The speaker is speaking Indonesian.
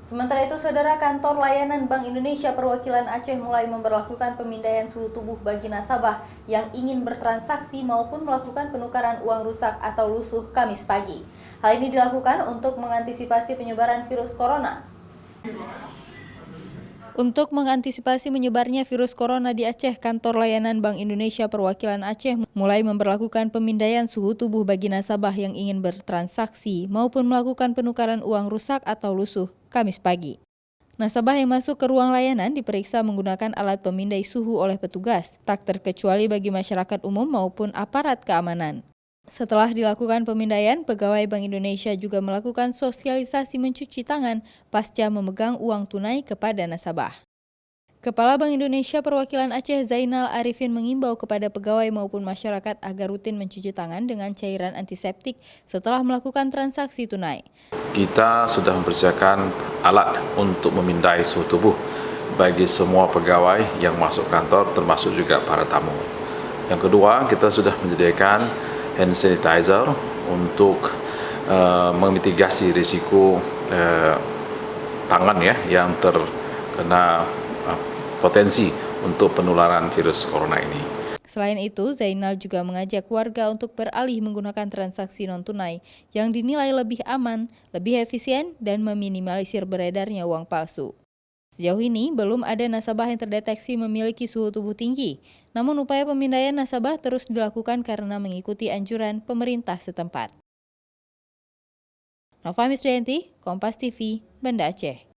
Sementara itu, Saudara, Kantor Layanan Bank Indonesia Perwakilan Aceh mulai memberlakukan pemindaian suhu tubuh bagi nasabah yang ingin bertransaksi maupun melakukan penukaran uang rusak atau lusuh Kamis pagi. Hal ini dilakukan untuk mengantisipasi penyebaran virus corona. Untuk mengantisipasi menyebarnya virus corona di Aceh, Kantor Layanan Bank Indonesia Perwakilan Aceh mulai memberlakukan pemindaian suhu tubuh bagi nasabah yang ingin bertransaksi maupun melakukan penukaran uang rusak atau lusuh Kamis pagi. Nasabah yang masuk ke ruang layanan diperiksa menggunakan alat pemindai suhu oleh petugas, tak terkecuali bagi masyarakat umum maupun aparat keamanan. Setelah dilakukan pemindaian, pegawai Bank Indonesia juga melakukan sosialisasi mencuci tangan pasca memegang uang tunai kepada nasabah. Kepala Bank Indonesia Perwakilan Aceh Zainal Arifin mengimbau kepada pegawai maupun masyarakat agar rutin mencuci tangan dengan cairan antiseptik setelah melakukan transaksi tunai. Kita sudah mempersiapkan alat untuk memindai suhu tubuh bagi semua pegawai yang masuk kantor, termasuk juga para tamu. Yang kedua, kita sudah menyediakan hand sanitizer untuk memitigasi risiko tangan yang terkena potensi untuk penularan virus corona ini. Selain itu, Zainal juga mengajak warga untuk beralih menggunakan transaksi non-tunai yang dinilai lebih aman, lebih efisien, dan meminimalisir beredarnya uang palsu. Sejauh ini, belum ada nasabah yang terdeteksi memiliki suhu tubuh tinggi. Namun upaya pemindaian nasabah terus dilakukan karena mengikuti anjuran pemerintah setempat. Nova Misdayanti, Kompas TV, Banda Aceh.